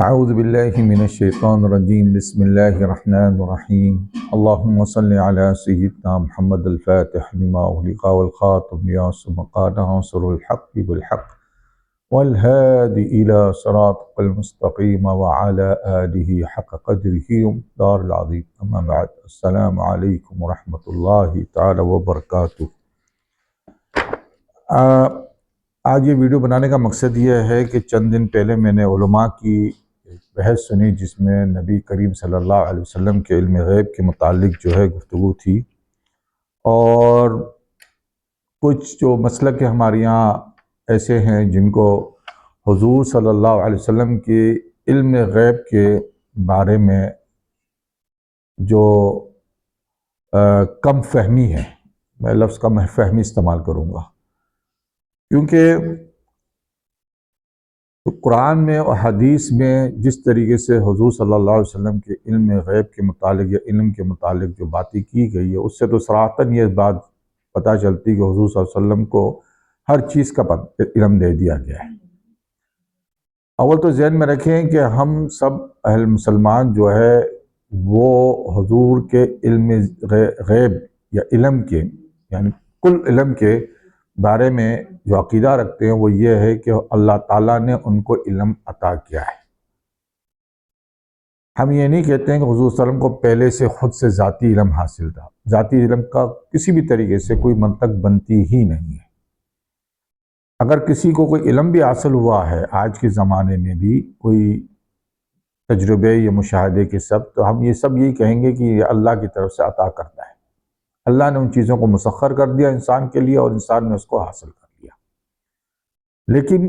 اعوذ باللہ من الشیطان الرجیم بسم اللہ الرحمن الرحیم اللہم صلی علی سیدنا محمد الفاتح لما اغلق والخاتم لما سبق ناصر الحق بالحق والہادی الی صراطک المستقیم وعلی آلہ حق قدرہ ومقدارہ العظیم اما بعد السلام علیکم ورحمۃ اللہ تعالی وبرکاتہ۔ آج یہ ویڈیو بنانے کا مقصد یہ ہے کہ چند دن پہلے میں نے علماء کی ایک بحث سنی جس میں نبی کریم صلی اللہ علیہ وسلم کے علم غیب کے متعلق جو ہے گفتگو تھی، اور کچھ جو مسلک ہمارے یہاں ایسے ہیں جن کو حضور صلی اللہ علیہ وسلم کے علم غیب کے بارے میں جو کم فہمی ہے، میں لفظ کم فہمی استعمال کروں گا کیونکہ قرآن میں اور حدیث میں جس طریقے سے حضور صلی اللہ علیہ وسلم کے علم غیب کے متعلق یا علم کے متعلق جو باتیں کی گئی ہے، اس سے تو صراحتاً یہ بات پتہ چلتی کہ حضور صلی اللہ علیہ وسلم کو ہر چیز کا علم دے دیا گیا ہے۔ اول تو ذہن میں رکھیں کہ ہم سب اہل مسلمان جو ہے وہ حضور کے علم غیب یا علم کے یعنی کل علم کے بارے میں جو عقیدہ رکھتے ہیں وہ یہ ہے کہ اللہ تعالیٰ نے ان کو علم عطا کیا ہے۔ ہم یہ نہیں کہتے ہیں کہ حضور صلی اللہ علیہ وسلم کو پہلے سے خود سے ذاتی علم حاصل تھا، ذاتی علم کا کسی بھی طریقے سے کوئی منطق بنتی ہی نہیں ہے۔ اگر کسی کو کوئی علم بھی حاصل ہوا ہے آج کے زمانے میں بھی کوئی تجربے یا مشاہدے کے سب، تو ہم یہ سب یہی کہیں گے کہ یہ اللہ کی طرف سے عطا کرتا ہے۔ اللہ نے ان چیزوں کو مسخر کر دیا انسان کے لیے اور انسان نے اس کو حاصل کر لیا۔ لیکن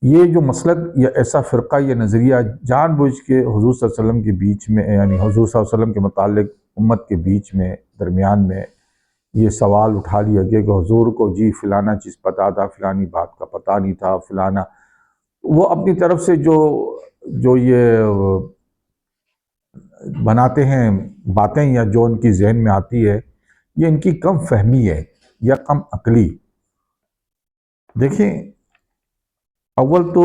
یہ جو مسلک یا ایسا فرقہ یا نظریہ جان بوجھ کے حضور صلی اللہ علیہ وسلم کے بیچ میں یعنی حضور صلی اللہ علیہ وسلم کے متعلق امت کے بیچ میں درمیان میں یہ سوال اٹھا لیا گیا کہ حضور کو جی فلانا چیز پتہ تھا، فلانی بات کا پتہ نہیں تھا، فلانا وہ اپنی طرف سے جو یہ بناتے ہیں باتیں یا جو ان کی ذہن میں آتی ہے، یہ ان کی کم فہمی ہے یا کم عقلی۔ دیکھیں، اول تو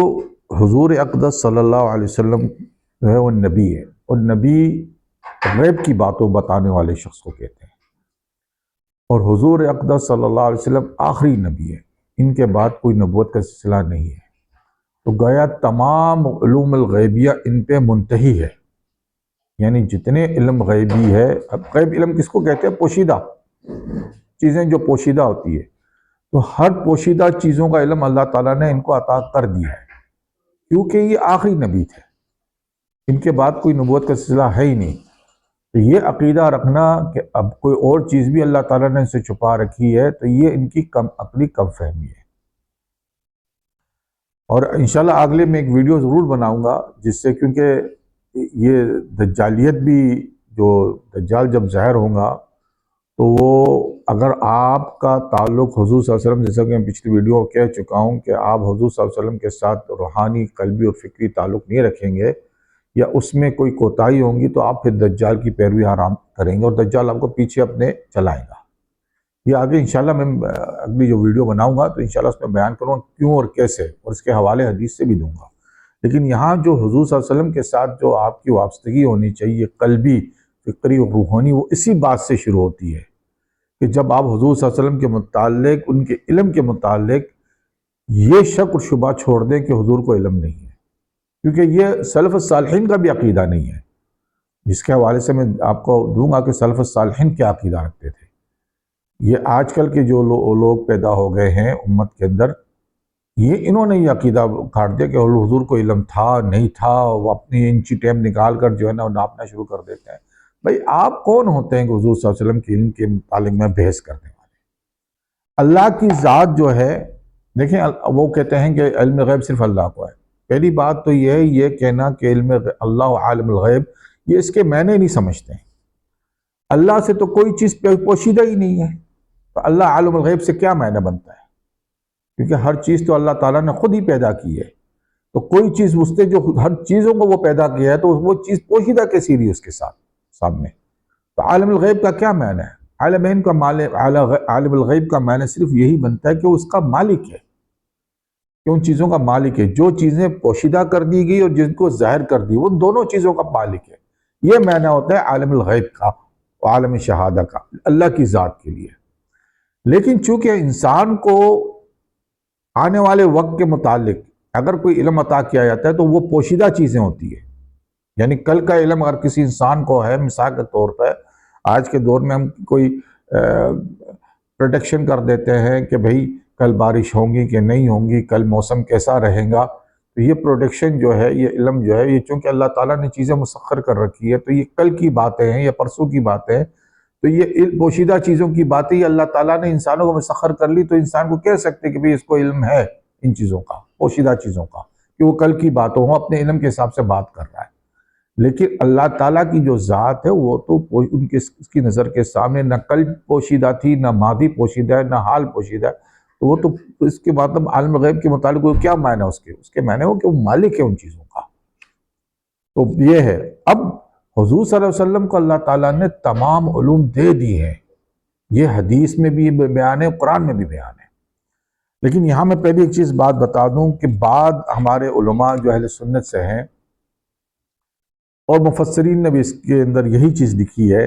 حضور اقدس صلی اللہ علیہ وسلم جو ہے وہ نبی ہے، اور نبی غیب کی باتوں بتانے والے شخص کو کہتے ہیں، اور حضور اقدس صلی اللہ علیہ وسلم آخری نبی ہے، ان کے بعد کوئی نبوت کا سلسلہ نہیں ہے۔ تو گویا تمام علوم الغیبیہ ان پہ منتہی ہے، یعنی جتنے علم غیبی ہے، اب غیب علم کس کو کہتے ہیں؟ پوشیدہ چیزیں جو پوشیدہ ہوتی ہے، تو ہر پوشیدہ چیزوں کا علم اللہ تعالیٰ نے ان کو عطا کر دیا ہے، کیونکہ یہ آخری نبی تھے، ان کے بعد کوئی نبوت کا سلسلہ ہے ہی نہیں۔ تو یہ عقیدہ رکھنا کہ اب کوئی اور چیز بھی اللہ تعالیٰ نے ان سے چھپا رکھی ہے، تو یہ ان کی کم عقلی کم فہمی ہے۔ اور انشاءاللہ اگلے میں ایک ویڈیو ضرور بناؤں گا جس سے، کیونکہ یہ دجالیت بھی، جو دجال جب ظاہر ہوگا تو وہ اگر آپ کا تعلق حضور صلی اللہ علیہ وسلم، جیسا کہ میں پچھلی ویڈیو میں کہہ چکا ہوں کہ آپ حضور صلی اللہ علیہ وسلم کے ساتھ روحانی، قلبی اور فکری تعلق نہیں رکھیں گے یا اس میں کوئی کوتاہی ہوں گی، تو آپ پھر دجال کی پیروی آرام کریں گے اور دجال آپ کو پیچھے اپنے چلائے گا۔ یہ آگے انشاءاللہ میں اگلی جو ویڈیو بناؤں گا تو انشاءاللہ اس میں بیان کروں گا کیوں اور کیسے، اور اس کے حوالے حدیث سے بھی دوں گا۔ لیکن یہاں جو حضور صلی اللہ علیہ وسلم کے ساتھ جو آپ کی وابستگی ہونی چاہیے، قلبی، فکری اور روحانی، وہ اسی بات سے شروع ہوتی ہے کہ جب آپ حضور صلی اللہ علیہ وسلم کے متعلق، ان کے علم کے متعلق یہ شک اور شبہ چھوڑ دیں کہ حضور کو علم نہیں ہے، کیونکہ یہ سلف الصالحین کا بھی عقیدہ نہیں ہے، جس کے حوالے سے میں آپ کو دوں گا کہ سلف الصالحین کیا عقیدہ رکھتے تھے۔ یہ آج کل کے جو لوگ پیدا ہو گئے ہیں امت کے اندر، یہ انہوں نے یہ عقیدہ کاٹ دیا کہ حضور کو علم تھا نہیں تھا، وہ اپنی انچی ٹیم نکال کر جو ہے نا ناپنا شروع کر دیتے ہیں۔ بھئی آپ کون ہوتے ہیں کہ حضور صلی اللہ علیہ وسلم کے علم کے متعلق میں بحث کرنے والے؟ اللہ کی ذات جو ہے، دیکھیں وہ کہتے ہیں کہ علم غیب صرف اللہ کو ہے۔ پہلی بات تو یہ کہنا کہ علم اللہ عالم الغیب، یہ اس کے معنی نہیں سمجھتے ہیں۔ اللہ سے تو کوئی چیز پوشیدہ ہی نہیں ہے، تو اللہ عالم الغیب سے کیا معنی بنتا ہے؟ کیونکہ ہر چیز تو اللہ تعالیٰ نے خود ہی پیدا کی ہے، تو کوئی چیز اس نے جو ہر چیزوں کو وہ پیدا کیا ہے تو وہ چیز پوشیدہ کیسی رہی اس کے سامنے؟ تو عالم الغیب کا کیا معنی ہے؟ عالم الغیب کا معنی صرف یہی بنتا ہے کہ وہ اس کا مالک ہے، کہ ان چیزوں کا مالک ہے. جو چیزیں پوشیدہ کر دی گئی اور جن کو ظاہر کر دی، وہ دونوں چیزوں کا مالک ہے. یہ معنی ہوتا ہے عالم الغیب کا، عالم شہادہ کا، اللہ کی ذات کے لیے. لیکن چونکہ انسان کو آنے والے وقت کے متعلق اگر کوئی علم عطا کیا جاتا ہے تو وہ پوشیدہ چیزیں ہوتی ہے. یعنی کل کا علم اگر کسی انسان کو ہے، مثال کے طور پہ آج کے دور میں ہم کوئی پروڈکشن کر دیتے ہیں کہ بھئی کل بارش ہوگی کہ نہیں ہوگی، کل موسم کیسا رہے گا. تو یہ پروڈکشن جو ہے، یہ علم جو ہے، یہ چونکہ اللہ تعالیٰ نے چیزیں مسخر کر رکھی ہے، تو یہ کل کی باتیں ہیں یا پرسوں کی باتیں ہیں. تو یہ پوشیدہ چیزوں کی باتیں یہ اللہ تعالیٰ نے انسانوں کو مسخر کر لی، تو انسان کو کہہ سکتے کہ بھئی اس کو علم ہے ان چیزوں کا، پوشیدہ چیزوں کا، کہ وہ کل کی باتوں ہوں، اپنے علم کے حساب سے بات کر رہا ہے. لیکن اللہ تعالیٰ کی جو ذات ہے وہ تو ان کے اس کی نظر کے سامنے نہ کل پوشیدہ تھی، نہ ماضی پوشیدہ ہے، نہ حال پوشیدہ ہے. تو وہ تو اس کے مطلب عالم غیب کے متعلق وہ کیا معنی ہے اس کے معنی ہو کہ وہ مالک ہے ان چیزوں کا. تو یہ ہے. اب حضور صلی اللہ علیہ وسلم کو اللہ تعالیٰ نے تمام علوم دے دی ہے. یہ حدیث میں بھی بیان ہے، قرآن میں بھی بیان ہے. لیکن یہاں میں پہلی ایک چیز بات بتا دوں کہ بعد ہمارے علماء جو اہل سنت سے ہیں اور مفسرین نے بھی اس کے اندر یہی چیز لکھی ہے،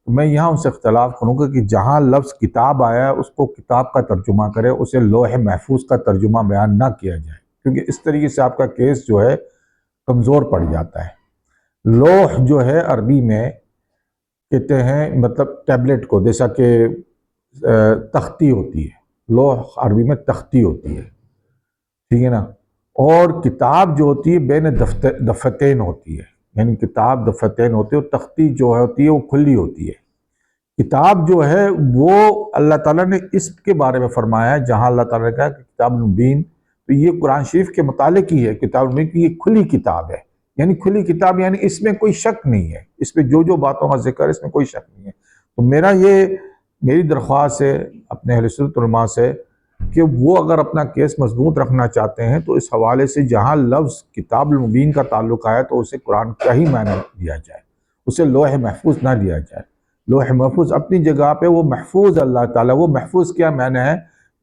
میں یہاں ان سے اختلاف کروں گا کہ جہاں لفظ کتاب آیا ہے اس کو کتاب کا ترجمہ کرے، اسے لوح محفوظ کا ترجمہ بیان نہ کیا جائے، کیونکہ اس طریقے سے آپ کا کیس جو ہے کمزور پڑ جاتا ہے. لوح جو ہے عربی میں کہتے ہیں مطلب ٹیبلٹ کو، جیسا کہ تختی ہوتی ہے، لوح عربی میں تختی ہوتی ہے، ٹھیک ہے نا. اور کتاب جو ہوتی ہے بین دفتین ہوتی ہے، یعنی کتاب دفتین ہوتی ہے، اور تختی جو ہوتی ہے وہ کھلی ہوتی ہے. کتاب جو ہے وہ اللہ تعالیٰ نے اس کے بارے میں فرمایا ہے، جہاں اللہ تعالیٰ نے کہا کہ کتاب المبین، تو یہ قرآن شریف کے متعلق ہی ہے. کتاب المبین کی یہ کھلی کتاب ہے، یعنی کھلی کتاب یعنی اس میں کوئی شک نہیں ہے، اس میں جو باتوں کا ذکر ہے اس میں کوئی شک نہیں ہے. تو میری درخواست ہے اپنے اہل سنت علماء سے کہ وہ اگر اپنا کیس مضبوط رکھنا چاہتے ہیں تو اس حوالے سے جہاں لفظ کتاب المبین کا تعلق آیا تو اسے قرآن کا ہی معنی لیا جائے، اسے لوح محفوظ نہ لیا جائے. لوح محفوظ اپنی جگہ پہ وہ محفوظ اللہ تعالیٰ، وہ محفوظ کیا معنی ہے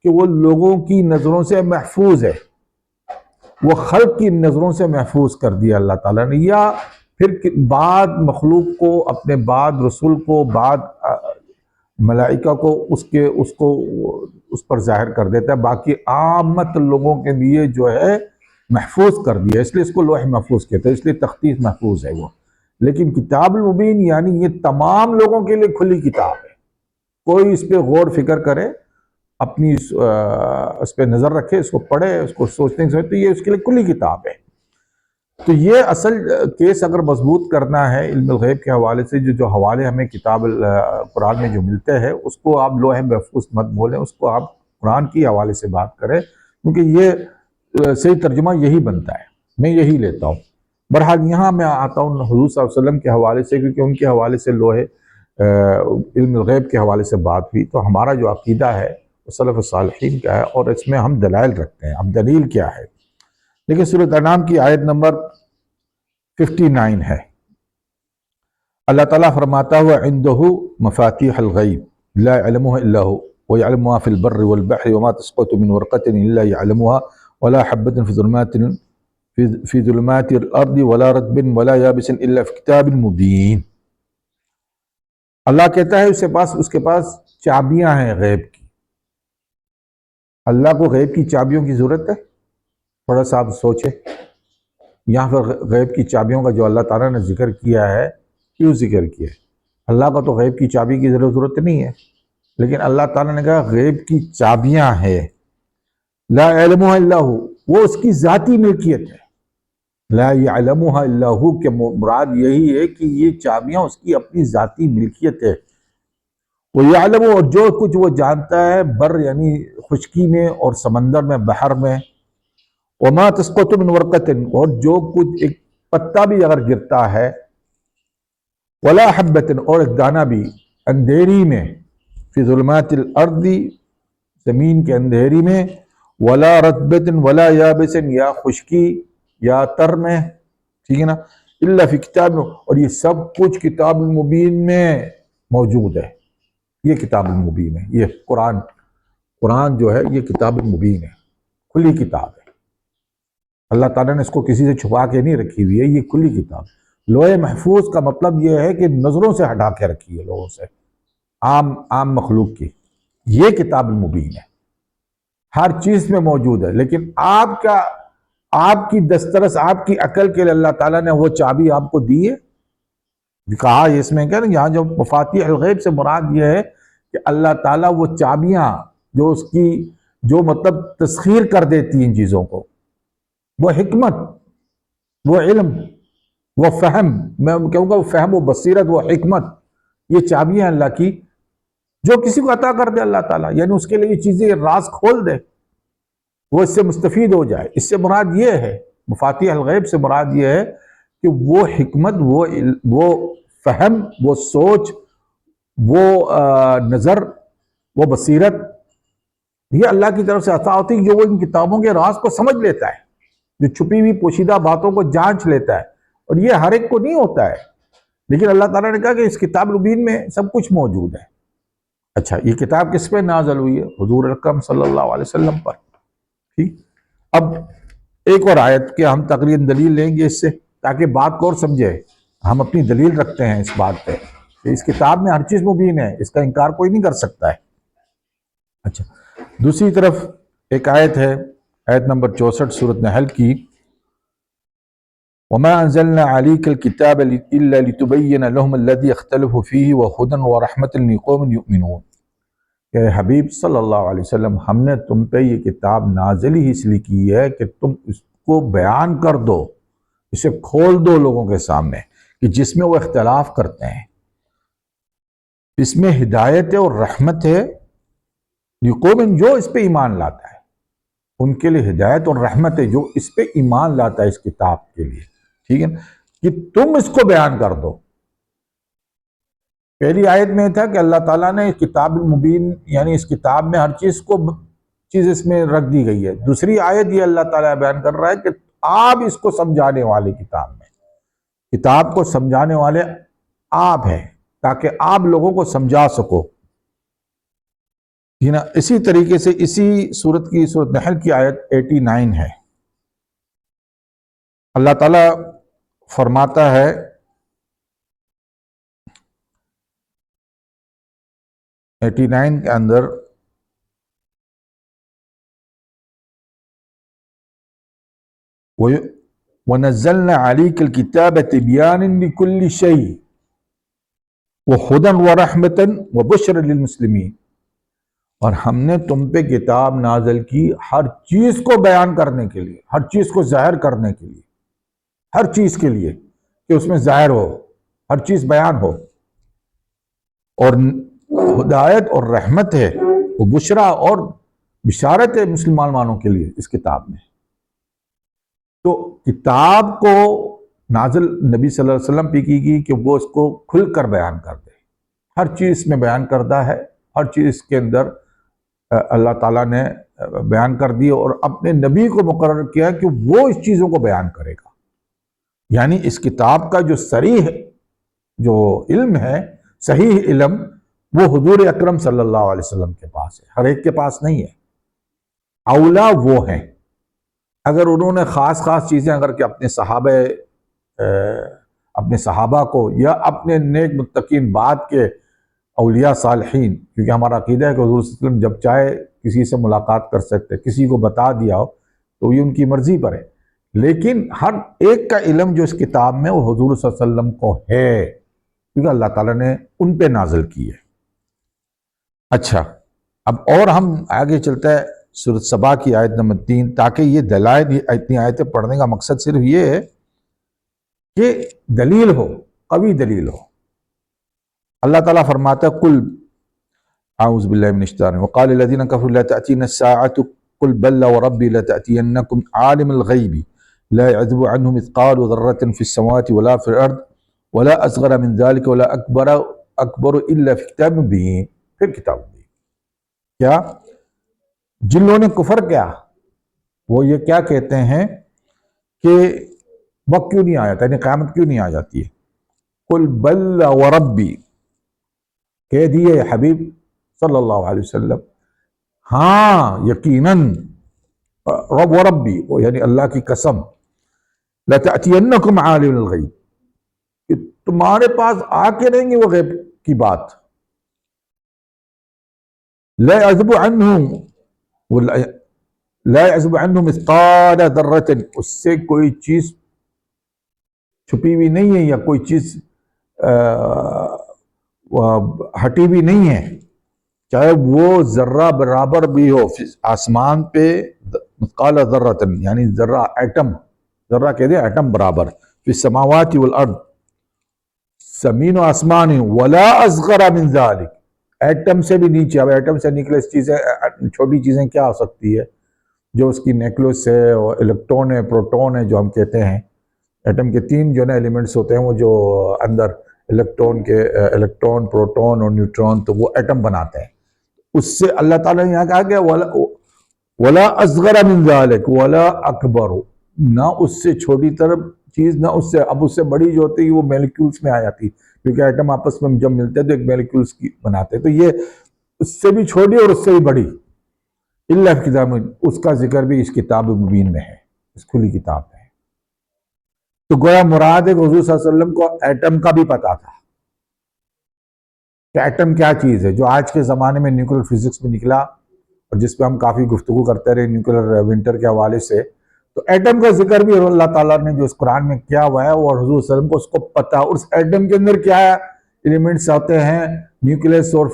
کہ وہ لوگوں کی نظروں سے محفوظ ہے، وہ خلق کی نظروں سے محفوظ کر دیا اللہ تعالیٰ نے. یا پھر بعد مخلوق کو، اپنے بعد رسول کو، بعد ملائکہ کو اس پر ظاہر کر دیتا ہے، باقی عامت لوگوں کے لیے جو ہے محفوظ کر دیا، اس لیے اس کو لوح محفوظ کہتے ہیں، اس لیے تختی محفوظ ہے وہ. لیکن کتاب المبین یعنی یہ تمام لوگوں کے لیے کھلی کتاب ہے، کوئی اس پہ غور فکر کرے، اپنی اس پہ نظر رکھے، اس کو پڑھے، اس کو سوچنے سے، تو یہ اس کے لیے کھلی کتاب ہے. تو یہ اصل کیس اگر مضبوط کرنا ہے علم الغیب کے حوالے سے، جو حوالے ہمیں کتاب قرآن میں جو ملتے ہیں اس کو آپ لوح محفوظ مت بولیں، اس کو آپ قرآن کی حوالے سے بات کریں، کیونکہ یہ صحیح ترجمہ یہی بنتا ہے، میں یہی لیتا ہوں. بہرحال یہاں میں آتا ہوں حضور صلی اللہ علیہ وسلم کے حوالے سے، کیونکہ ان کے حوالے سے لوح علم الغیب کے حوالے سے بات ہوئی. تو ہمارا جو عقیدہ ہے وہ سلف الصالحین کا ہے، اور اس میں ہم دلائل رکھتے ہیں. ہم دلیل کیا ہے؟ لیکن سورۃ انعام کی آیت نمبر 59 ہے. اللہ تعالیٰ فرماتا ہوا عندہ مفاتیح الغیب لا يعلمها الا هو ويعلم ما في البر والبحر وما تسقط من ورقة الا يعلمها ولا حبة في ظلمات الارض ولا رطب ولا يابس الا في كتاب مبين. اللہ کہتا ہے اس کے پاس چابیاں ہیں غیب کی. اللہ کو غیب کی چابیوں کی ضرورت ہے؟ تھوڑا سا آپ سوچیں. یہاں پر غیب کی چابیوں کا جو اللہ تعالیٰ نے ذکر کیا ہے، کیوں ذکر کیا ہے؟ اللہ کا تو غیب کی چابی کی ضرورت نہیں ہے، لیکن اللہ تعالیٰ نے کہا غیب کی چابیاں ہیں. لا يعلمها الا هو، وہ اس کی ذاتی ملکیت ہے. لا يعلمها الا هو کہ مراد یہی ہے کہ یہ چابیاں اس کی اپنی ذاتی ملکیت ہے. وہ یعلم، اور جو کچھ وہ جانتا ہے، بر یعنی خشکی میں اور سمندر میں، بحر میں. وما تسقط من ورقة، اور جو کچھ ایک پتا بھی اگر گرتا ہے، ولا حبة، اور ایک دانہ بھی اندھیری میں، فی ظلمات الارض، زمین کے اندھیری میں، ولا رطبة ولا یابس، یا خشکی یا تر میں، ٹھیک ہے نا، الا فی کتاب، اور یہ سب کچھ کتاب المبین میں موجود ہے. یہ کتاب المبین ہے، یہ قرآن جو ہے یہ کتاب المبین ہے، کھلی کتاب ہے. اللہ تعالیٰ نے اس کو کسی سے چھپا کے نہیں رکھی ہوئی ہے، یہ کھلی کتاب۔ لوح محفوظ کا مطلب یہ ہے کہ نظروں سے ہٹا کے رکھی ہے لوگوں سے، عام مخلوق کی۔ یہ کتاب المبین ہے، ہر چیز میں موجود ہے، لیکن آپ کی دسترس، آپ کی عقل کے لیے اللہ تعالیٰ نے وہ چابی آپ کو دی ہے۔ کہا اس میں کہ یہاں جو مفاتیح الغیب سے مراد یہ ہے کہ اللہ تعالیٰ وہ چابیاں جو اس کی جو مطلب تسخیر کر دیتی ہیں چیزوں کو، وہ حکمت، وہ علم، وہ فہم، میں کہوں گا وہ فہم، وہ بصیرت، وہ حکمت، یہ چابیاں اللہ کی جو کسی کو عطا کر دے اللہ تعالیٰ، یعنی اس کے لیے یہ چیزیں راز کھول دے، وہ اس سے مستفید ہو جائے۔ اس سے مراد یہ ہے، مفاتیح الغیب سے مراد یہ ہے کہ وہ حکمت، وہ فہم، وہ سوچ، وہ نظر، وہ بصیرت، یہ اللہ کی طرف سے عطا ہوتی ہے، جو وہ ان کتابوں کے راز کو سمجھ لیتا ہے، جو چھپی ہوئی پوشیدہ باتوں کو جانچ لیتا ہے، اور یہ ہر ایک کو نہیں ہوتا ہے، لیکن اللہ تعالیٰ نے کہا کہ اس کتاب المبین میں سب کچھ موجود ہے۔ اچھا، یہ کتاب کس پہ نازل ہوئی ہے؟ حضور اکرم صلی اللہ علیہ وسلم پر۔ ٹھیک، اب ایک اور آیت کے ہم تقریباً دلیل لیں گے اس سے، تاکہ بات کو اور سمجھے۔ ہم اپنی دلیل رکھتے ہیں اس بات پہ کہ اس کتاب میں ہر چیز مبین ہے، اس کا انکار کوئی نہیں کر سکتا ہے۔ اچھا، دوسری طرف ایک آیت ہے، آیت نمبر 64 سورۃ نحل کی، وَمَا أَنزَلْنَا عَلَيْكَ الْكِتَابَ إِلَّا لِتُبَيِّنَ لَهُمُ الَّذِي اخْتَلَفُوا فِيهِ وَهُدًى وَرَحْمَةً لِقَوْمٍ يُؤْمِنُونَ کہ حبیب صلی اللہ علیہ وسلم، ہم نے تم پہ یہ کتاب نازل ہی اس لیے کی ہے کہ تم اس کو بیان کر دو، اسے کھول دو لوگوں کے سامنے کہ جس میں وہ اختلاف کرتے ہیں، اس میں ہدایت اور رحمت ہے، لقوم، جو اس پہ ایمان لاتا ہے، ان کے لیے ہدایت اور رحمت ہے جو اس پہ ایمان لاتا ہے، اس کتاب کے لیے۔ ٹھیک ہے، کہ تم اس کو بیان کر دو۔ پہلی آیت میں تھا کہ اللہ تعالیٰ نے کتاب المبین، یعنی اس کتاب میں ہر چیز اس میں رکھ دی گئی ہے۔ دوسری آیت یہ اللہ تعالیٰ بیان کر رہا ہے کہ آپ اس کو سمجھانے والے، کتاب کو سمجھانے والے آپ ہیں، تاکہ آپ لوگوں کو سمجھا سکو۔ اسی طریقے سے اسی سورت نحل کی آیت 89 ہے، اللہ تعالیٰ فرماتا ہے، کے اندر وَنَزَّلْنَا عَلَيْكَ الْكِتَابَ تِبْيَانًا لِكُلِّ شَيْءٍ وَهُدًى وَرَحْمَةً وَبُشْرًا لِلْمُسْلِمِينَ، اور ہم نے تم پہ کتاب نازل کی ہر چیز کو بیان کرنے کے لیے، ہر چیز کو ظاہر کرنے کے لیے، ہر چیز کے لیے کہ اس میں ظاہر ہو، ہر چیز بیان ہو، اور ہدایت اور رحمت ہے، وہ بشرا اور بشارت ہے مسلمانوں کے لیے اس کتاب میں۔ تو کتاب کو نازل نبی صلی اللہ علیہ وسلم پہ کی گئی کہ وہ اس کو کھل کر بیان کر دے، ہر چیز میں بیان کردہ ہے، ہر چیز کے اندر اللہ تعالیٰ نے بیان کر دی، اور اپنے نبی کو مقرر کیا کہ وہ اس چیزوں کو بیان کرے گا۔ یعنی اس کتاب کا جو صریح جو علم ہے، صحیح علم، وہ حضور اکرم صلی اللہ علیہ وسلم کے پاس ہے، ہر ایک کے پاس نہیں ہے۔ اولا وہ ہیں، اگر انہوں نے خاص چیزیں اگر کہ اپنے صحابہ کو یا اپنے نیک متقین بعد کے اولیاء صالحین، کیونکہ ہمارا عقیدہ ہے کہ حضور صلی اللہ علیہ وسلم جب چاہے کسی سے ملاقات کر سکتے، کسی کو بتا دیا ہو تو یہ ان کی مرضی پر ہے، لیکن ہر ایک کا علم جو اس کتاب میں وہ حضور صلی اللہ علیہ وسلم کو ہے، کیونکہ اللہ تعالیٰ نے ان پہ نازل کی ہے۔ اچھا، اب اور ہم آگے چلتا ہے سورۃ سبا کی آیت نمبر 3، تاکہ یہ دلائل، اتنی آیتیں پڑھنے کا مقصد صرف یہ ہے کہ دلیل ہو، قوی دلیل ہو۔ اللہ تعالیٰ فرماتا ہے، قل اعوذ باللہ من الشیطان الرجیم، وقال الذین کفروا لا تأتینا الساعۃ قل بل وربی لتأتینکم عالم الغیب لا يعزب عنه مثقال ذرة في السماوات ولا في الارض ولا اصغر من ذلك ولا اکبر الا في کتاب مبین۔ پھر کتاب مبین، کیا جن لوگوں نے کفر کیا وہ یہ کیا کہتے ہیں کہ وقت کیوں نہیں آیا تھا، یعنی قیامت کیوں نہیں آ جاتی ہے؟ قل بل وربی، کہہ دیے حبیب صلی اللہ علیہ وسلم، ہاں یقیناً رب وربی، وہ یعنی اللہ کی قسم، لَتَأْتِيَنَّكُمْ عَالِمُ الْغَيْبِ، کہ تمہارے پاس آ کے رہیں گے وہ غیب کی بات. لَا يَعْزُبُ عَنْهُ لَا يَعْزُبُ عَنْهُ مِثْقَالَ ذَرَّةٍ، اس سے کوئی چیز چھپی ہوئی نہیں ہے، یا کوئی چیز ہٹی بھی نہیں ہے، چاہے وہ ذرہ برابر بھی ہو آسمان پہ. مثقال ذرۃ یعنی ذرہ، ایٹم، ذرہ کہتے ہیں ایٹم برابر، فی السماوات والارض، زمین و آسمان، ولا اصغر من ذلک، ایٹم سے بھی نیچے. اب ایٹم سے نکلے چیزیں، چھوٹی چیزیں کیا ہو سکتی ہے؟ جو اس کی نیوکلس ہے، الیکٹرون ہے، پروٹون ہے، جو ہم کہتے ہیں ایٹم کے 3 جو نا ایلیمنٹس ہوتے ہیں، وہ جو اندر الیکٹرون، پروٹون اور نیوٹرون، تو وہ ایٹم بناتے ہیں. اس سے اللہ تعالیٰ نے یہاں کہا کہ ولا اصغر من ذلک ولا اکبر، نہ اس سے چھوٹی طرف چیز، نہ اس سے، اب اس سے بڑی جو ہوتی ہے وہ مالیکیولز میں آ جاتی، کیونکہ ایٹم آپس میں جب ملتے ہیں تو ایک مالیکیولز کی بناتے ہیں، تو یہ اس سے بھی چھوٹی اور اس سے بھی بڑی. الا فی کتاب، اس کا ذکر بھی اس کتاب مبین میں ہے، اس کھلی کتاب میں ہے. تو گویا مراد ہے کہ حضور صلی اللہ علیہ وسلم کو ایٹم کا بھی پتا تھا کہ ایٹم کیا چیز ہے، جو آج کے زمانے میں نیوکلیر فزکس میں نکلا، اور جس پہ ہم کافی گفتگو کرتے رہے نیوکلیر ونٹر کے حوالے سے. تو ایٹم کا ذکر بھی اللہ تعالیٰ نے جو اس قرآن میں کیا ہوا ہے، اور حضور صلی اللہ علیہ وسلم کو اس کو پتا، اس ایٹم کے اندر کیا ایلیمنٹس آتے ہیں، نیوکلیس اور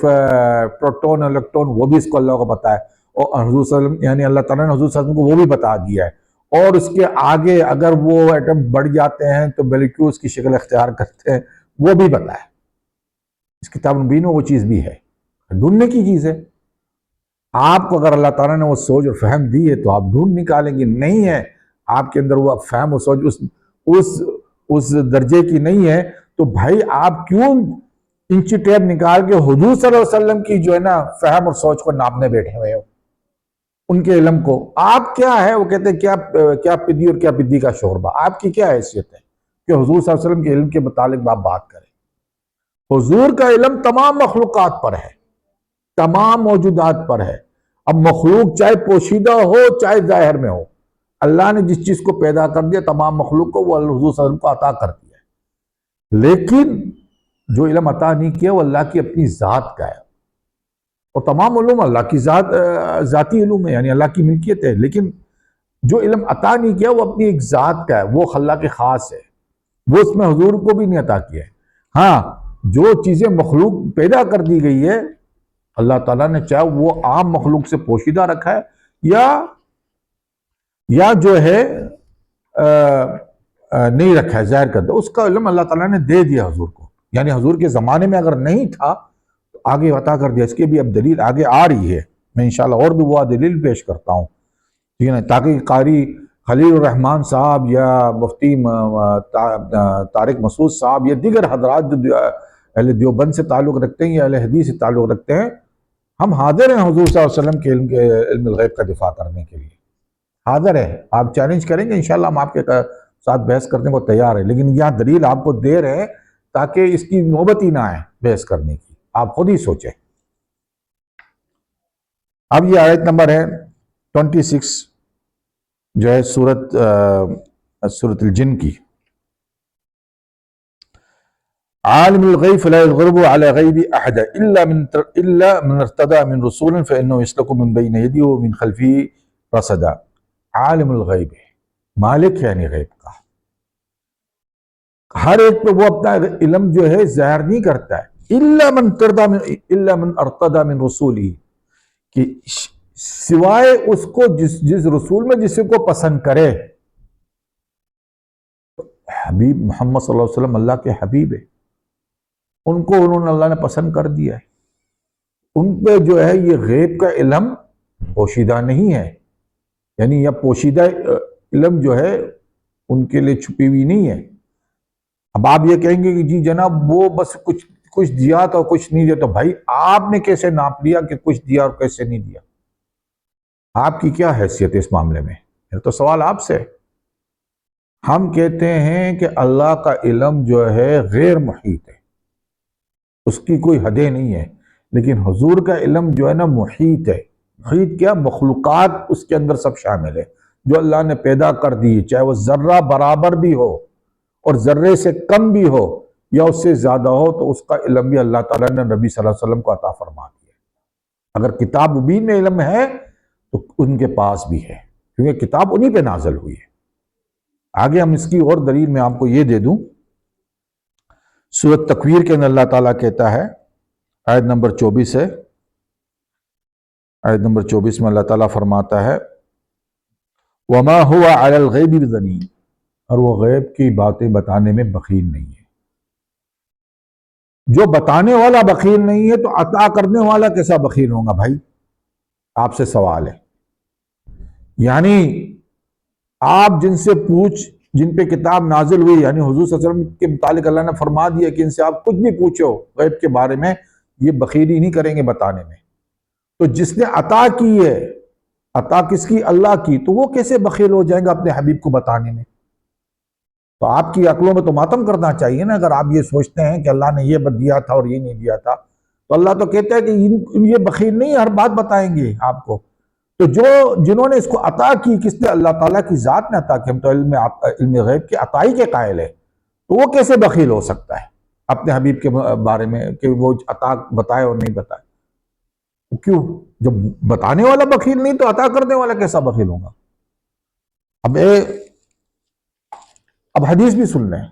پروٹون، الیکٹرون، وہ بھی اس کو اللہ کو پتا ہے. اور حضور صلی اللہ علیہ وسلم، یعنی اللہ تعالیٰ نے حضور صلی اللہ علیہ وسلم کو وہ بھی بتا دیا ہے. اور اس کے آگے اگر وہ ایٹم بڑھ جاتے ہیں تو مالیکیولز کی شکل اختیار کرتے ہیں، وہ بھی بتا ہے. اس کتاب مبین میں وہ چیز بھی ہے، ڈھونڈنے کی چیز ہے. آپ کو اگر اللہ تعالیٰ نے وہ سوچ اور فہم دی ہے تو آپ ڈھونڈ نکالیں گے. نہیں ہے آپ کے اندر وہ فہم اور سوچ اس درجے کی نہیں ہے، تو بھائی آپ کیوں انچی ٹیپ نکال کے حضور صلی اللہ علیہ وسلم کی جو ہے نا فہم اور سوچ کو ناپنے بیٹھے ہوئے ہو، ان کے علم کو؟ آپ کیا ہے، وہ کہتے ہیں کیا پدی اور کیا پدی کا شوربہ. آپ کی کیا حیثیت ہے کہ حضور صلی اللہ علیہ وسلم کے علم کے متعلق آپ بات کریں؟ حضور کا علم تمام مخلوقات پر ہے، تمام موجودات پر ہے. اب مخلوق چاہے پوشیدہ ہو چاہے ظاہر میں ہو، اللہ نے جس چیز کو پیدا کر دیا تمام مخلوق کو، وہ حضور صلی اللہ علیہ وسلم کو عطا کر دیا ہے. لیکن جو علم عطا نہیں کیا وہ اللہ کی اپنی ذات کا ہے، اور تمام علوم اللہ کی ذاتی علوم ہے، یعنی اللہ کی ملکیت ہے. لیکن جو علم عطا نہیں کیا وہ اپنی ایک ذات کا ہے، وہ اللہ کے خاص ہے، وہ اس میں حضور کو بھی نہیں عطا کیا ہے. ہاں جو چیزیں مخلوق پیدا کر دی گئی ہے، اللہ تعالیٰ نے چاہے وہ عام مخلوق سے پوشیدہ رکھا ہے، یا جو ہے نہیں رکھا ہے، ظاہر کر دیا، اس کا علم اللہ تعالیٰ نے دے دیا حضور کو. یعنی حضور کے زمانے میں اگر نہیں تھا تو آگے عطا کر دیا. اس کی بھی اب دلیل آگے آ رہی ہے، میں انشاءاللہ اور بھی وہ دلیل پیش کرتا ہوں، ٹھیک ہے نا، تاکہ قاری خلیل الرحمان صاحب یا مفتی طارق مسعود صاحب یا دیگر حضرات جو اہل دیوبند سے تعلق رکھتے ہیں یا اہل حدیث سے تعلق رکھتے ہیں، ہم حاضر ہیں حضور صلی اللہ علیہ وسلم کے علم الغیب کا دفاع کرنے کے لیے. حاضر ہے، آپ چیلنج کریں گے انشاءاللہ ہم آپ کے ساتھ بحث کرنے کو تیار ہے. لیکن یہاں دلیل آپ کو دے رہے ہیں تاکہ اس کی نوبت ہی نہ آئے بحث کرنے کی، آپ خود ہی سوچیں. اب یہ آیت نمبر ہے 26 جو ہے سورۃ الجن کی. عالم الغیب فلا یظہر علی غیبہ احد الا من ارتضی من رسول فانه یسلک من بین یدیہ ومن خلفہ رصدا. عالم الغیب، مالک ہے یعنی غیب کا. ہر ایک پہ وہ اپنا علم جو ہے ظاہر نہیں کرتا ہے، الا من ارتضی من رسول، کہ سوائے اس کو جس رسول میں جسے کو پسند کرے. حبیب محمد صلی اللہ علیہ وسلم اللہ کے حبیب ہے، ان کو انہوں نے اللہ نے پسند کر دیا ہے. ان پہ جو ہے یہ غیب کا علم پوشیدہ نہیں ہے، یعنی یہ پوشیدہ علم جو ہے ان کے لیے چھپی ہوئی نہیں ہے. اب آپ یہ کہیں گے کہ جی جناب وہ بس کچھ دیا تو کچھ نہیں دیا، تو بھائی آپ نے کیسے ناپ لیا کہ کچھ دیا اور کیسے نہیں دیا؟ آپ کی کیا حیثیت ہے اس معاملے میں؟ یہ تو سوال آپ سے. ہم کہتے ہیں کہ اللہ کا علم جو ہے غیر محیط ہے، اس کی کوئی حدیں نہیں ہے. لیکن حضور کا علم جو ہے نا محیط ہے، محیط کیا؟ مخلوقات اس کے اندر سب شامل ہے جو اللہ نے پیدا کر دی، چاہے وہ ذرہ برابر بھی ہو اور ذرے سے کم بھی ہو یا اس سے زیادہ ہو، تو اس کا علم بھی اللہ تعالیٰ نے نبی صلی اللہ علیہ وسلم کو عطا فرما دیا۔ اگر کتاب مبین میں علم ہے تو ان کے پاس بھی ہے، کیونکہ کتاب انہی پہ نازل ہوئی ہے۔ آگے ہم اس کی اور دلیل میں آپ کو یہ دے دوں، سورۃ تکویر کے اندر اللہ تعالیٰ کہتا ہے، آیت نمبر 24 ہے، آیت نمبر 24 میں اللہ تعالیٰ فرماتا ہے وَمَا هُوَ عَلَى الْغَيْبِ بِضَنِينٍ، اور وہ غیب کی باتیں بتانے میں بخیل نہیں ہے۔ جو بتانے والا بخیل نہیں ہے تو عطا کرنے والا کیسا بخیل ہوگا بھائی؟ آپ سے سوال ہے۔ یعنی آپ جن سے جن پہ کتاب نازل ہوئی، یعنی حضور صلی اللہ علیہ وسلم کے متعلق اللہ نے فرما دیا کہ ان سے آپ کچھ بھی پوچھو غیب کے بارے میں، یہ بخیلی نہیں کریں گے بتانے میں۔ تو جس نے عطا کی ہے، عطا کس کی؟ اللہ کی، تو وہ کیسے بخیل ہو جائیں گا اپنے حبیب کو بتانے میں؟ تو آپ کی عقلوں میں تو ماتم کرنا چاہیے نا، اگر آپ یہ سوچتے ہیں کہ اللہ نے یہ دیا تھا اور یہ نہیں دیا تھا، تو اللہ تو کہتا ہے کہ یہ بخیل نہیں ہر بات بتائیں گے آپ کو۔ تو جنہوں نے اس کو عطا کی، کس نے؟ اللہ تعالیٰ کی ذات نے عطا کی، ہم تو علم غیب کی عطائی کے قائل ہے، تو وہ کیسے بخیل ہو سکتا ہے اپنے حبیب کے بارے میں کہ وہ عطا بتائے اور نہیں بتائے؟ کیوں؟ جب بتانے والا بخیل نہیں تو عطا کرنے والا کیسا بخیل ہوگا؟ اب حدیث بھی سن لیں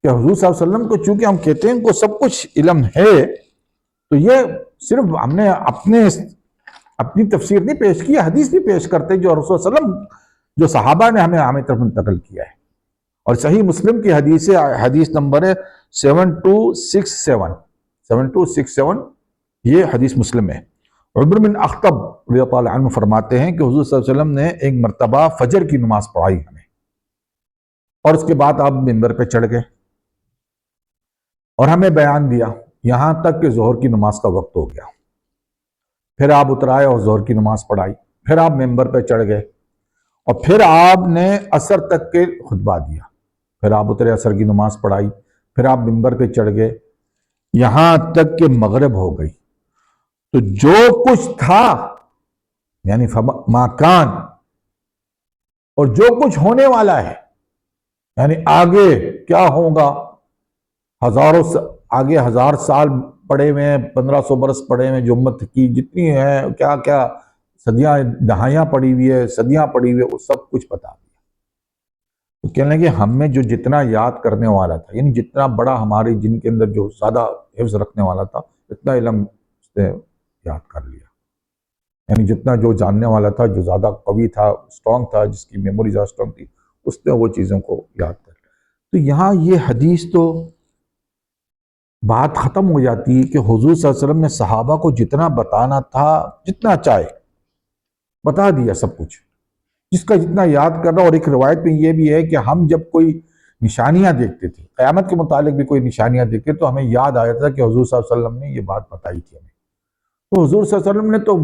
کہ حضور صلی اللہ علیہ وسلم کو چونکہ ہم کہتے ہیں ان کو سب کچھ علم ہے، تو یہ صرف ہم نے اپنی تفسیر نہیں پیش کی، حدیث بھی پیش کرتے جو رسول صلی اللہ علیہ وسلم، جو صحابہ نے ہمیں طرف منتقل کیا ہے۔ اور صحیح مسلم کی حدیث نمبر ہے 7267 یہ حدیث مسلم ہے۔ عمر بن اخطب رضی اللہ عنہ فرماتے ہیں کہ حضور صلی اللہ علیہ وسلم نے ایک مرتبہ فجر کی نماز پڑھائی ہمیں، اور اس کے بعد آپ ممبر پہ چڑھ گئے اور ہمیں بیان دیا یہاں تک کہ ظہر کی نماز کا وقت ہو گیا۔ پھر آپ اترائے اور ظہر کی نماز پڑھائی، پھر آپ ممبر پہ چڑھ گئے اور پھر آپ نے عصر تک کے خطبہ دیا، پھر آپ اترے، عصر کی نماز پڑھائی، پھر آپ ممبر پہ چڑھ گئے یہاں تک کہ مغرب ہو گئی۔ تو جو کچھ تھا، یعنی ماکان، اور جو کچھ ہونے والا ہے، یعنی آگے کیا ہوگا، آگے 1000 سال پڑے ہوئے ہیں، 1500 برس پڑے ہوئے ہیں، جو امت کی جتنی ہے، کیا کیا صدیاں دہائیاں پڑی ہوئی ہے، صدیاں پڑی ہوئی ہے، وہ سب کچھ بتا دیا۔ تو کہنے لگے ہم میں جو جتنا یاد کرنے والا تھا، یعنی جتنا بڑا ہمارے جن کے اندر جو زیادہ حفظ رکھنے والا تھا، اتنا علم اس نے یاد کر لیا، یعنی جتنا جو جاننے والا تھا، جو زیادہ قوی تھا، اسٹرانگ تھا، جس کی میموری زیادہ اسٹرانگ تھی، اس نے وہ چیزوں کو یاد کر لیا۔ تو یہاں یہ حدیث تو بات ختم ہو جاتی ہے کہ حضور صلی اللہ علیہ وسلم نے صحابہ کو جتنا بتانا تھا، جتنا چاہے بتا دیا سب کچھ، جس کا جتنا یاد کر رہا۔ اور ایک روایت میں یہ بھی ہے کہ ہم جب کوئی نشانیاں دیکھتے تھے، قیامت کے متعلق بھی کوئی نشانیاں دیکھتے تو ہمیں یاد آیا تھا کہ حضور صلی اللہ علیہ وسلم نے یہ بات بتائی تھی ہمیں۔ تو حضور صلی اللہ علیہ وسلم نے تو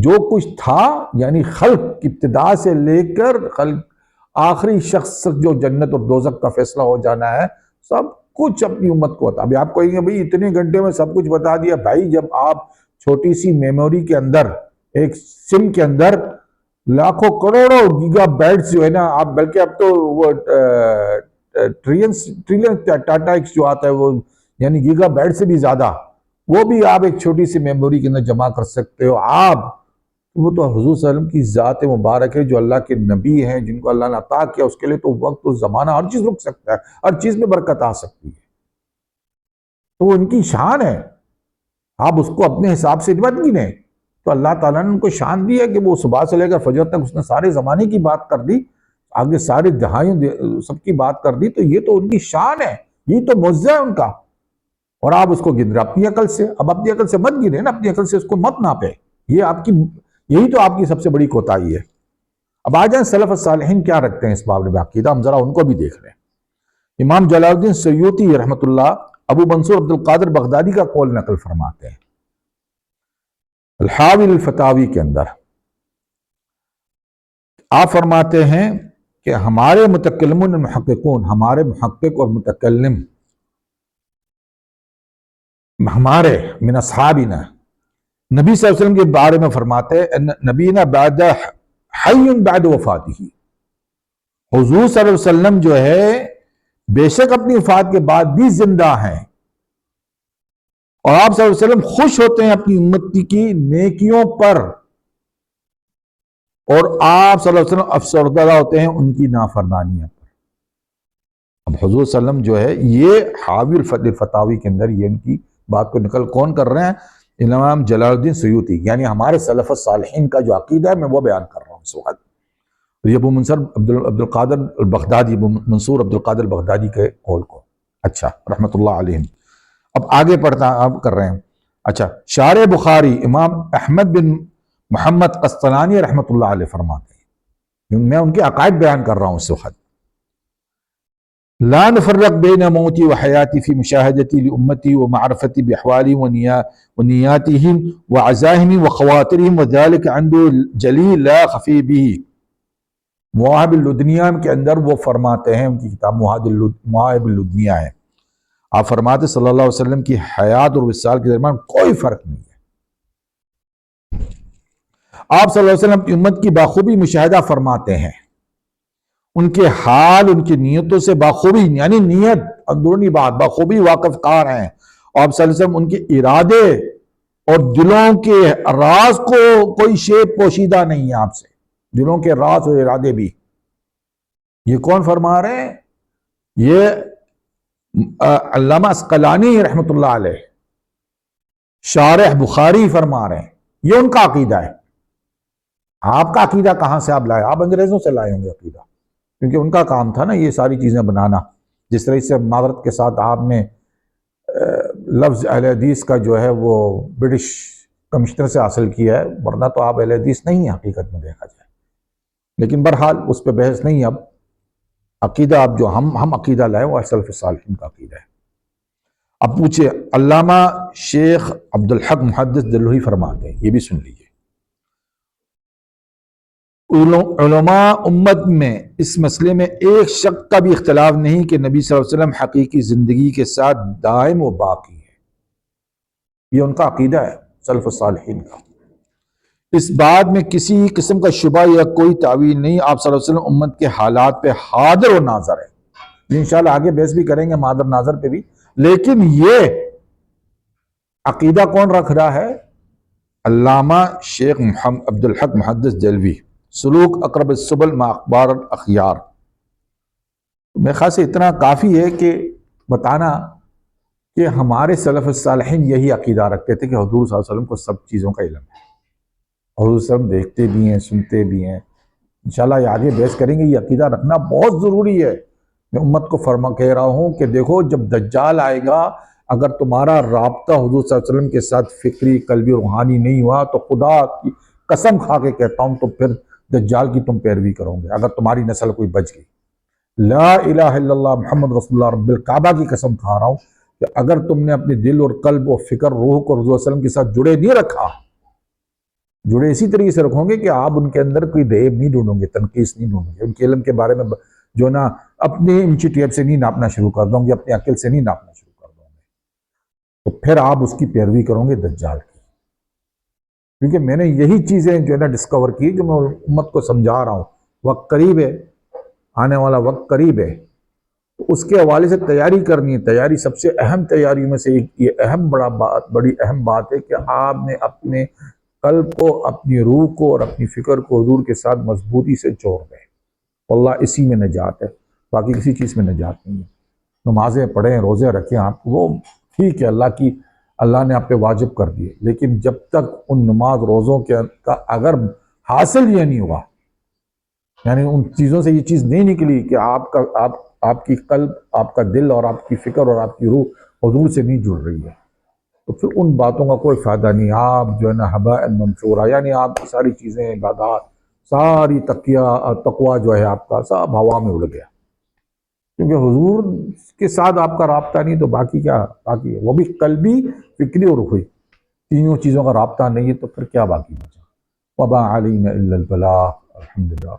جو کچھ تھا، یعنی خلق کی ابتدا سے لے کر خلق آخری شخص جو جنت اور دوزخ کا فیصلہ ہو جانا ہے، سب کچھ اپنی امت کو بتا۔ ابھی آپ کہیں گے بھائی اتنے گھنٹے میں سب کچھ بتا دیا۔ بھائی جب آپ چھوٹی سی میموری کے اندر، ایک سم کے اندر لاکھوں کروڑوں گیگا بائٹس جو ہے نا، آپ بلکہ اب تو وہ ٹریلین ٹاٹا ایکس جو آتا ہے، وہ یعنی گیگا بائٹ سے بھی زیادہ، وہ بھی آپ ایک چھوٹی سی میموری کے اندر جمع کر سکتے ہو۔ آپ وہ تو حضور صلی اللہ علیہ وسلم کی ذات مبارک ہے، جو اللہ کے نبی ہیں، جن کو اللہ نے عطا کیا، اس کے لیے تو وقت و زمانہ ہر چیز رک سکتا ہے، ہر چیز میں برکت آ سکتی ہے۔ تو وہ ان کی شان ہے، آپ اس کو اپنے حساب سے مت گنیں۔ تو اللہ تعالیٰ نے ان کو شان دی ہے کہ وہ صبح سے لے کر فجر تک اس نے سارے زمانے کی بات کر دی، آگے سارے دہائیوں سب کی بات کر دی۔ تو یہ تو ان کی شان ہے، یہ تو معجزہ ہے ان کا، اور آپ اس کو گن رہے اپنی عقل سے۔ اب اپنی عقل سے مت گنے نا، اپنی عقل سے اس کو مت ناپے، یہی تو آپ کی سب سے بڑی کوتاہی ہے۔ اب آ جائیں سلف الصالحین کیا رکھتے ہیں اس باب میں عقیدہ، ہم ذرا ان کو بھی دیکھ رہے ہیں۔ امام جلال الدین سیوطی رحمۃ اللہ ابو منصور عبد القادر بغدادی کا قول نقل فرماتے ہیں الحاوی الفتاوی کے اندر، آپ فرماتے ہیں کہ ہمارے متکلمون محققون، ہمارے محقق اور متکلم، ہمارے من اصحابنا، نبی صلی اللہ علیہ وسلم کے بارے میں فرماتے ہیں نبینا بعد حی بعد وفاتہ، حضور صلی اللہ علیہ وسلم جو ہے بے شک اپنی وفات کے بعد بھی زندہ ہیں، اور آپ صلی اللہ علیہ وسلم خوش ہوتے ہیں اپنی امتی کی نیکیوں پر، اور آپ صلی اللہ علیہ وسلم افسردہ ہوتے ہیں ان کی نافرمانیوں پر۔ اب حضور صلی اللہ علیہ وسلم جو ہے یہ حاوی الفتاوی کے اندر یہ ان کی بات کو نقل کون کر رہے ہیں؟ امام جلال الدین سیوطی، یعنی ہمارے سلف الصالحین کا جو عقیدہ ہے میں وہ بیان کر رہا ہوں اس وقت۔ یہ ابو منصور عبد القادر البغدادی، ابو منصور عبد القادر البغدادی کے قول کو، اچھا رحمۃ اللہ علیہ۔ اب آگے پڑھتا آپ کر رہے ہیں، اچھا شارح بخاری امام احمد بن محمد قسطلانی رحمۃ اللہ علیہ فرماتے ہیں، میں ان کے عقائد بیان کر رہا ہوں اس وقت، لا نفرق بین موتی و حیاتی فی مشاہدتی لامتی و معرفتی باحوالی و نیاتہم و عزائم و خواترہم و ذالک عند جلی لا خفی بھی۔ مواہب اللدنیہ کے اندر وہ فرماتے ہیں، ان کی کتاب مواہب اللدنیہ ہے، آپ فرماتے صلی اللہ علیہ وسلم کی حیات اور وصال کے درمیان کوئی فرق نہیں ہے۔ آپ صلی اللہ علیہ وسلم کی امت کی باخوبی مشاہدہ فرماتے ہیں، ان کے حال ان کی نیتوں سے باخوبی، یعنی نیت اندرونی بات باخوبی واقف کار ہیں، اور آپ صلی اللہ علیہ وسلم ان کے ارادے اور دلوں کے راز کو کوئی شے پوشیدہ نہیں ہے آپ سے، دلوں کے راز اور ارادے بھی۔ یہ کون فرما رہے ہیں؟ یہ علامہ عسقلانی رحمۃ اللہ علیہ، شارح بخاری فرما رہے ہیں، یہ ان کا عقیدہ ہے۔ آپ کا عقیدہ کہاں سے آپ لائے؟ آپ انگریزوں سے لائے ہوں گے عقیدہ، کیونکہ ان کا کام تھا نا یہ ساری چیزیں بنانا۔ جس طرح سے معذرت کے ساتھ آپ نے لفظ اہل حدیث کا جو ہے وہ برٹش کمشنر سے حاصل کیا ہے، ورنہ تو آپ اہل حدیث نہیں ہیں حقیقت میں دیکھا جائے، لیکن بہرحال اس پہ بحث نہیں۔ اب عقیدہ اب جو ہم عقیدہ لائے وہ سلف الصالحین کا عقیدہ ہے۔ اب پوچھے علامہ شیخ عبدالحق محدث دلوی فرماتے ہیں، یہ بھی سن لیجیے، علماء امت میں اس مسئلے میں ایک شک کا بھی اختلاف نہیں کہ نبی صلی اللہ علیہ وسلم حقیقی زندگی کے ساتھ دائم و باقی ہے، یہ ان کا عقیدہ ہے سلف الصالحین کا۔ اس بات میں کسی قسم کا شبہ یا کوئی تعویل نہیں، آپ صلی اللہ علیہ وسلم امت کے حالات پہ حاضر و ناظر ہے۔ انشاءاللہ آگے بحث بھی کریں گے حاضر ناظر پہ بھی، لیکن یہ عقیدہ کون رکھ رہا ہے؟ علامہ شیخ عبدالحق محدث دہلوی، سلوک اقرب السبل مع اخبار الاخیار۔ میرے خیال سے اتنا کافی ہے کہ بتانا کہ ہمارے سلف الصالحین یہی عقیدہ رکھتے تھے کہ حضور صلی اللہ علیہ وسلم کو سب چیزوں کا علم ہے، حضور صلی اللہ علیہ وسلم دیکھتے بھی ہیں سنتے بھی ہیں۔ انشاءاللہ یہ آگے بحث کریں گے، یہ عقیدہ رکھنا بہت ضروری ہے۔ میں امت کو کہہ رہا ہوں کہ دیکھو جب دجال آئے گا، اگر تمہارا رابطہ حضور صلی اللہ علیہ وسلم کے ساتھ فکری قلبی روحانی نہیں ہوا تو خدا کی قسم کھا کے کہتا ہوں تو پھر دجال کی تم پیروی کرو گے، اگر تمہاری نسل کوئی بچ گئی۔ لا الہ الا اللہ محمد رسول اللہ، رب الکعبہ کی قسم کھا رہا ہوں کہ اگر تم نے اپنے دل اور قلب اور فکر روح کو حضور صلی اللہ علیہ وسلم کے ساتھ جڑے نہیں رکھا، جڑے اسی طریقے سے رکھو گے کہ آپ ان کے اندر کوئی دیب نہیں ڈھونڈو گے، تنقیص نہیں ڈھونڈو گے، ان کے علم کے بارے میں جو نا اپنی انچی ٹیپ سے نہیں ناپنا شروع کر دوں گے، اپنی عقل سے نہیں ناپنا شروع کر دوں گے، تو پھر آپ اس کی پیروی کرو گے دجال کی۔ کیونکہ میں نے یہی چیزیں جو ہے نا ڈسکور کی جو میں امت کو سمجھا رہا ہوں، وقت قریب ہے، آنے والا وقت قریب ہے، اس کے حوالے سے تیاری کرنی ہے۔ تیاری سب سے اہم تیاریوں میں سے یہ بڑی اہم بات ہے کہ آپ نے اپنے قلب کو، اپنی روح کو اور اپنی فکر کو حضور کے ساتھ مضبوطی سے جوڑ دیں۔ واللہ اسی میں نجات ہے، باقی کسی چیز میں نجات نہیں ہے۔ نمازیں پڑھیں، روزے رکھیں، آپ وہ ٹھیک ہے، اللہ نے آپ پہ واجب کر دیے، لیکن جب تک ان نماز روزوں کا اگر حاصل یہ نہیں ہوا، یعنی ان چیزوں سے یہ چیز نہیں نکلی کہ آپ کی قلب، آپ کا دل اور آپ کی فکر اور آپ کی روح حضور سے نہیں جڑ رہی ہے، تو پھر ان باتوں کا کوئی فائدہ نہیں۔ آپ جو ہے نا ہباء منثورا، یعنی آپ کی ساری چیزیں، عبادات، ساری تقویٰ جو ہے آپ کا سب ہوا میں اڑ گیا، کیونکہ حضور کے ساتھ آپ کا رابطہ نہیں تو باقی کیا باقی ہے، وہ بھی قلبی، فکری اور روحی، تینوں چیزوں کا رابطہ نہیں ہے تو پھر کیا باقی بچا۔ وما علینا الا البلاغ، الحمدللہ۔